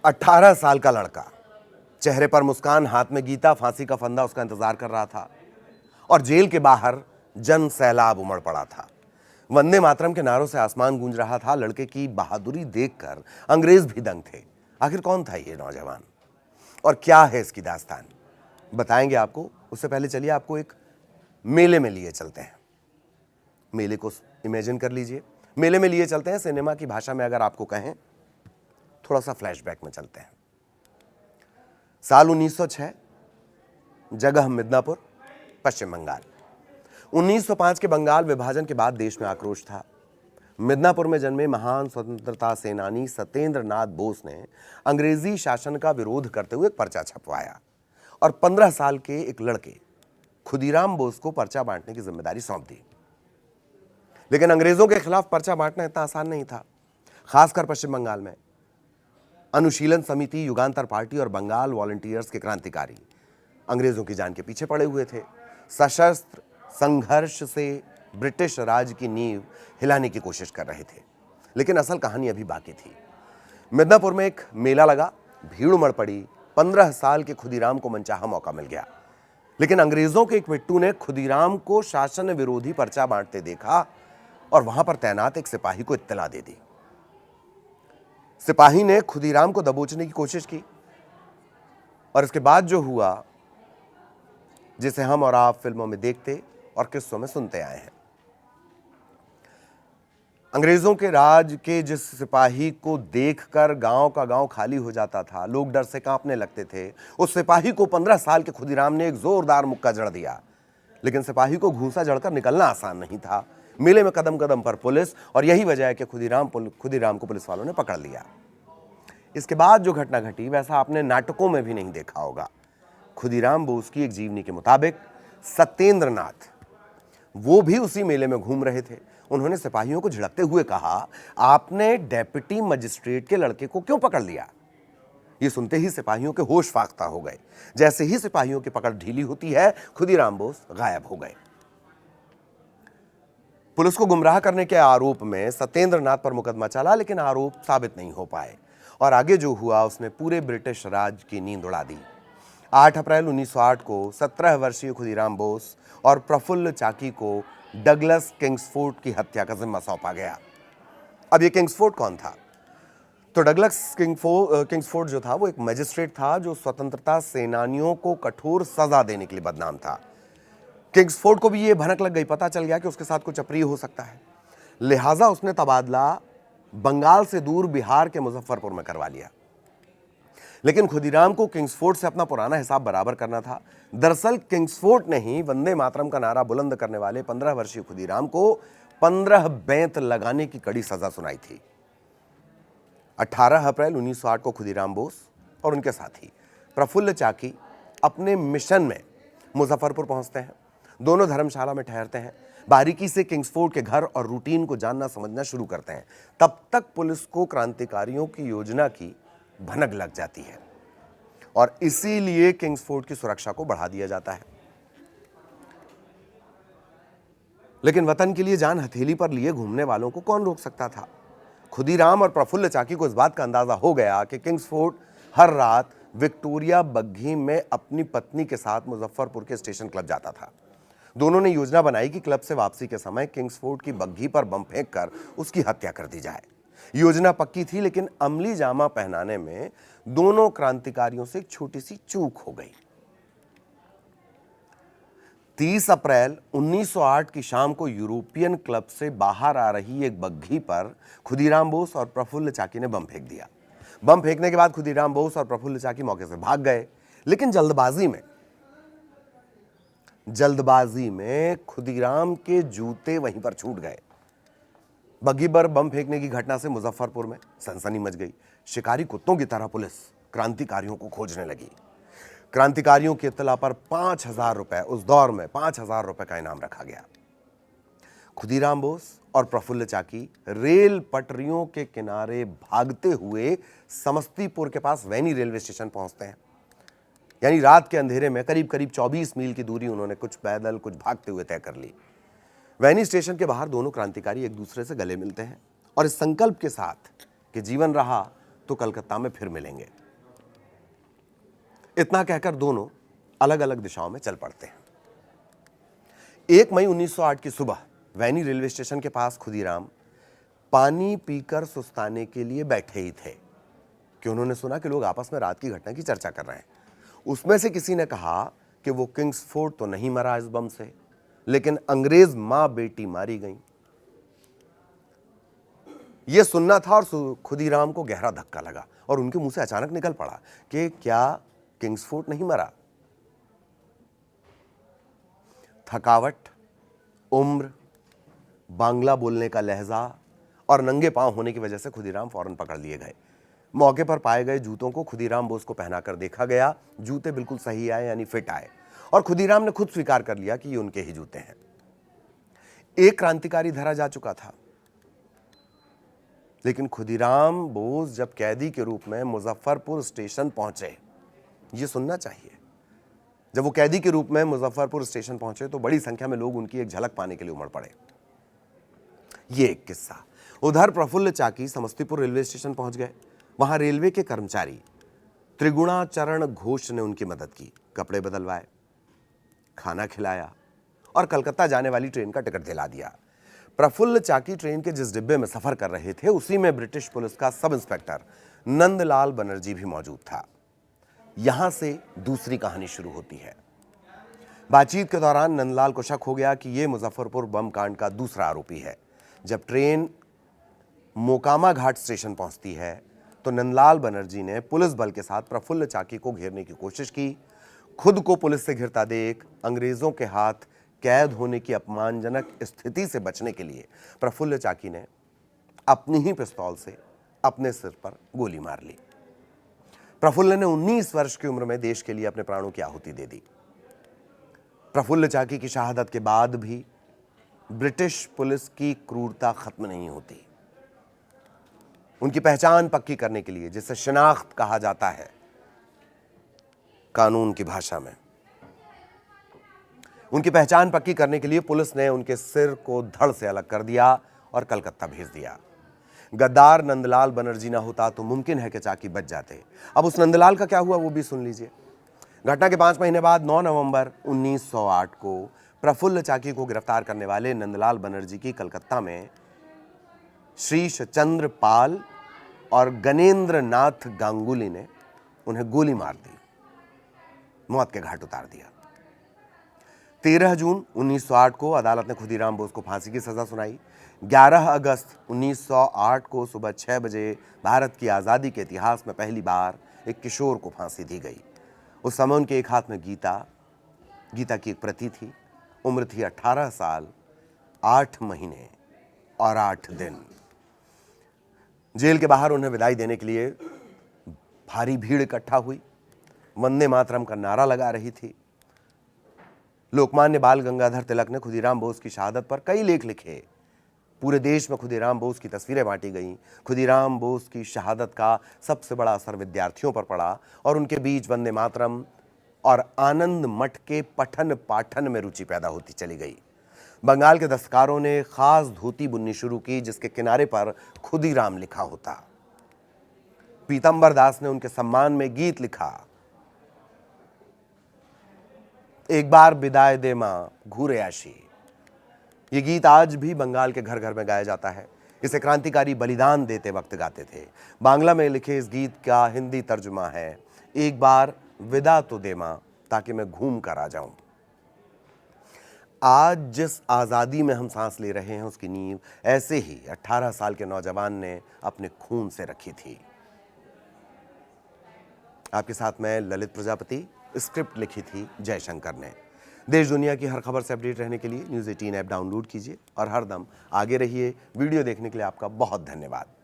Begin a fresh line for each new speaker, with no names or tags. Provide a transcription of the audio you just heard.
18 साल का लड़का, चेहरे पर मुस्कान, हाथ में गीता, फांसी का फंदा उसका इंतजार कर रहा था और जेल के बाहर जन सैलाब उमड़ पड़ा था। वंदे मातरम के नारों से आसमान गूंज रहा था। लड़के की बहादुरी देखकर अंग्रेज भी दंग थे। आखिर कौन था ये नौजवान और क्या है इसकी दास्तान, बताएंगे आपको। उससे पहले चलिए आपको एक मेले में लिए चलते हैं। मेले को इमेजिन कर लीजिए। मेले में लिए चलते हैं। सिनेमा की भाषा में अगर आपको कहें, थोड़ा सा फ्लैशबैक में चलते हैं। साल 1906, जगह मिदनापुर, पश्चिम बंगाल। 1905 के बंगाल विभाजन के बाद देश में आक्रोश था। मिदनापुर में जन्मे महान स्वतंत्रता सेनानी सत्येंद्र नाथ बोस ने अंग्रेजी शासन का विरोध करते हुए एक पर्चा छपवाया और 15 साल के एक लड़के खुदीराम बोस को पर्चा बांटने की जिम्मेदारी सौंप दी। लेकिन अंग्रेजों के खिलाफ पर्चा बांटना इतना आसान नहीं था, खासकर पश्चिम बंगाल में। अनुशीलन समिति, युगांतर पार्टी और बंगाल वॉलंटियर्स के क्रांतिकारी अंग्रेजों की जान के पीछे पड़े हुए थे। सशस्त्र संघर्ष से ब्रिटिश राज की नींव हिलाने की कोशिश कर रहे थे। लेकिन असल कहानी अभी बाकी थी। मिदनापुर में एक मेला लगा, भीड़ उमड़ पड़ी। 15 साल के खुदीराम को मनचाहा मौका मिल गया। लेकिन अंग्रेजों के एक मिट्टू ने खुदीराम को शासन विरोधी पर्चा बांटते देखा और वहां पर तैनात एक सिपाही को इत्तला दे दी। सिपाही ने खुदीराम को दबोचने की कोशिश की और इसके बाद जो हुआ, जिसे हम और आप फिल्मों में देखते और किस्सों में सुनते आए हैं। अंग्रेजों के राज के जिस सिपाही को देखकर गांव का गांव खाली हो जाता था, लोग डर से कांपने लगते थे, उस सिपाही को 15 साल के खुदीराम ने एक जोरदार मुक्का जड़ दिया। लेकिन सिपाही को घूंसा जड़कर निकलना आसान नहीं था। मेले में कदम कदम पर पुलिस, और यही वजह है कि खुदीराम को पुलिस वालों ने पकड़ लिया। इसके बाद जो घटना घटी वैसा आपने नाटकों में भी नहीं देखा होगा। खुदीराम बोस की एक जीवनी के मुताबिक सत्येंद्र नाथ, वो भी उसी मेले में घूम रहे थे। उन्होंने सिपाहियों को झिड़कते हुए कहा, आपने डेप्यूटी मजिस्ट्रेट के लड़के को क्यों पकड़ लिया? ये सुनते ही सिपाहियों के होश फाख्ता हो गए। जैसे ही सिपाहियों की पकड़ ढीली होती है, खुदीराम बोस गायब हो गए। पुलिस को गुमराह करने के आरोप में सत्येंद्र नाथ पर मुकदमा चला, लेकिन आरोप साबित नहीं हो पाए और आगे जो हुआ उसने पूरे ब्रिटिश राज की नींद उड़ा दी। 8 अप्रैल 1908 को 17 वर्षीय खुदीराम बोस और प्रफुल्ल चाकी को डगलस किंग्सफोर्ड की हत्या का जिम्मा सौंपा गया। अब ये किंग्सफोर्ड कौन था? तो डगलस किंग्सफोर्ड जो था वो एक मजिस्ट्रेट था जो स्वतंत्रता सेनानियों को कठोर सजा देने के लिए बदनाम था। किंग्सफोर्ड को भी ये भनक लग गई, पता चल गया कि उसके साथ कुछ अप्रिय हो सकता है। लिहाजा उसने तबादला बंगाल से दूर बिहार के मुजफ्फरपुर में करवा लिया। लेकिन खुदीराम को किंग्सफोर्ड से अपना पुराना हिसाब बराबर करना था। दरअसल किंग्सफोर्ड ने ही वंदे मातरम का नारा बुलंद करने वाले 15 वर्षीय खुदीराम को 15 बेंत लगाने की कड़ी सजा सुनाई थी। 18 अप्रैल 1908 को खुदीराम बोस और उनके साथी प्रफुल्ल चाकी अपने मिशन में मुजफ्फरपुर पहुंचते हैं। दोनों धर्मशाला में ठहरते हैं, बारीकी से किंग्सफोर्ड के घर और रूटीन को जानना समझना शुरू करते हैं। तब तक पुलिस को क्रांतिकारियों की योजना की भनक लग जाती है और इसीलिए किंग्सफोर्ड की सुरक्षा को बढ़ा दिया जाता है। लेकिन वतन के लिए जान हथेली पर लिए घूमने वालों को कौन रोक सकता था? खुदीराम और प्रफुल्ल चाकी को इस बात का अंदाजा हो गया कि किंग्सफोर्ड हर रात विक्टोरिया बग्घी में अपनी पत्नी के साथ मुजफ्फरपुर के स्टेशन क्लब जाता था। दोनों ने योजना बनाई कि क्लब से वापसी के समय किंग्सफोर्ड की बग्घी पर बम फेंककर उसकी हत्या कर दी जाए। योजना पक्की थी, लेकिन अमली जामा पहनाने में दोनों क्रांतिकारियों से एक छोटी सी चूक हो गई। 30 अप्रैल 1908 की शाम को यूरोपियन क्लब से बाहर आ रही एक बग्घी पर खुदीराम बोस और प्रफुल्ल चाकी ने बम फेंक दिया। बम फेंकने के बाद खुदीराम बोस और प्रफुल्ल चाकी मौके से भाग गए, लेकिन जल्दबाजी में खुदीराम के जूते वहीं पर छूट गए। बग्घी पर बम फेंकने की घटना से मुजफ्फरपुर में सनसनी मच गई। शिकारी कुत्तों की तरह पुलिस क्रांतिकारियों को खोजने लगी। क्रांतिकारियों की इत्तला पर 5,000 रुपए, उस दौर में 5,000 रुपए का इनाम रखा गया। खुदीराम बोस और प्रफुल्ल चाकी रेल पटरियों के किनारे भागते हुए समस्तीपुर के पास वैनी रेलवे स्टेशन पहुंचते हैं। यानी रात के अंधेरे में करीब 24 मील की दूरी उन्होंने कुछ पैदल कुछ भागते हुए तय कर ली। वैनी स्टेशन के बाहर दोनों क्रांतिकारी एक दूसरे से गले मिलते हैं और इस संकल्प के साथ कि जीवन रहा तो कलकत्ता में फिर मिलेंगे। इतना कहकर दोनों अलग अलग दिशाओं में चल पड़ते हैं। 1 मई 1908 की सुबह वैनी रेलवे स्टेशन के पास खुदीराम पानी पीकर सुस्ताने के लिए बैठे ही थे कि उन्होंने सुना कि लोग आपस में रात की घटना की चर्चा कर रहे हैं। उसमें से किसी ने कहा कि वो किंग्सफोर्ड तो नहीं मरा इस बम से, लेकिन अंग्रेज मां बेटी मारी गई। यह सुनना था और खुदीराम को गहरा धक्का लगा और उनके मुंह से अचानक निकल पड़ा कि क्या किंग्सफोर्ड नहीं मरा? थकावट, उम्र, बांग्ला बोलने का लहजा और नंगे पांव होने की वजह से खुदीराम फौरन पकड़ लिए गए। मौके पर पाए गए जूतों को खुदीराम बोस को पहनाकर देखा गया। जूते बिल्कुल सही आए, यानी फिट आए, और खुदीराम ने खुद स्वीकार कर लिया कि ये उनके ही जूते हैं। एक क्रांतिकारी धरा जा चुका था, लेकिन खुदीराम बोस जब कैदी के रूप में मुजफ्फरपुर स्टेशन पहुंचे, ये सुनना चाहिए, जब वो कैदी के रूप में मुजफ्फरपुर स्टेशन पहुंचे तो बड़ी संख्या में लोग उनकी एक झलक पाने के लिए उमड़ पड़े। ये एक किस्सा। उधर प्रफुल्ल चाकी समस्तीपुर रेलवे स्टेशन पहुंच गए। वहां रेलवे के कर्मचारी त्रिगुणाचरण घोष ने उनकी मदद की, कपड़े बदलवाए, खाना खिलाया और कलकत्ता जाने वाली ट्रेन का टिकट दिला दिया। प्रफुल्ल चाकी ट्रेन के जिस डिब्बे में सफर कर रहे थे, उसी में ब्रिटिश पुलिस का सब इंस्पेक्टर नंदलाल बनर्जी भी मौजूद था। यहां से दूसरी कहानी शुरू होती है। बातचीत के दौरान नंदलाल को शक हो गया कि यह मुजफ्फरपुर बम कांड का दूसरा आरोपी है। जब ट्रेन मोकामा घाट स्टेशन पहुंचती है तो नंदलाल बनर्जी ने पुलिस बल के साथ प्रफुल्ल चाकी को घेरने की कोशिश की। खुद को पुलिस से घिरता देख अंग्रेजों के हाथ कैद होने की अपमानजनक स्थिति से बचने के लिए प्रफुल्ल चाकी ने अपनी ही पिस्तौल से अपने सिर पर गोली मार ली। प्रफुल्ल ने 19 वर्ष की उम्र में देश के लिए अपने प्राणों की आहुति दे दी। प्रफुल्ल चाकी की शहादत के बाद भी ब्रिटिश पुलिस की क्रूरता खत्म नहीं होती। उनकी पहचान पक्की करने के लिए, जिसे शिनाख्त कहा जाता है कानून की भाषा में, उनकी पहचान पक्की करने के लिए पुलिस ने उनके सिर को धड़ से अलग कर दिया और कलकत्ता भेज दिया। गद्दार नंदलाल बनर्जी ना होता तो मुमकिन है कि चाकी बच जाते। अब उस नंदलाल का क्या हुआ वो भी सुन लीजिए। घटना के 5 महीने बाद 9 नवंबर 1908 को प्रफुल्ल चाकी को गिरफ्तार करने वाले नंदलाल बनर्जी की कलकत्ता में श्रीश चंद्र पाल और गणेंद्र नाथ गांगुली ने उन्हें गोली मार दी, मौत के घाट उतार दिया। 13 जून 1908 को अदालत ने खुदीराम बोस को फांसी की सजा सुनाई। 11 अगस्त 1908 को सुबह 6 बजे भारत की आज़ादी के इतिहास में पहली बार एक किशोर को फांसी दी गई। उस समय उनके एक हाथ में गीता की एक प्रति थी। उम्र थी 18 साल 8 महीने और 8 दिन। जेल के बाहर उन्हें विदाई देने के लिए भारी भीड़ इकट्ठा हुई। वंदे मातरम का नारा लगा रही थी। लोकमान्य बाल गंगाधर तिलक ने खुदीराम बोस की शहादत पर कई लेख लिखे। पूरे देश में खुदीराम बोस की तस्वीरें बांटी गईं। खुदीराम बोस की शहादत का सबसे बड़ा असर विद्यार्थियों पर पड़ा और उनके बीच वंदे मातरम और आनंद मठ के पठन पाठन में रुचि पैदा होती चली गई। बंगाल के दस्तकारों ने खास धोती बुननी शुरू की जिसके किनारे पर खुदीराम लिखा होता। पीतंबर दास ने उनके सम्मान में गीत लिखा, एक बार विदाई दे मां घूरे आशी। ये गीत आज भी बंगाल के घर घर में गाया जाता है। इसे क्रांतिकारी बलिदान देते वक्त गाते थे। बांग्ला में लिखे इस गीत का हिंदी तर्जुमा है, एक बार विदा तो दे मां ताकि मैं घूम कर आ जाऊं। आज जिस आज़ादी में हम सांस ले रहे हैं उसकी नींव ऐसे ही 18 साल के नौजवान ने अपने खून से रखी थी। आपके साथ मैं ललित प्रजापति। स्क्रिप्ट लिखी थी जयशंकर ने। देश दुनिया की हर खबर से अपडेट रहने के लिए न्यूज़ 18 ऐप डाउनलोड कीजिए और हरदम आगे रहिए। वीडियो देखने के लिए आपका बहुत धन्यवाद।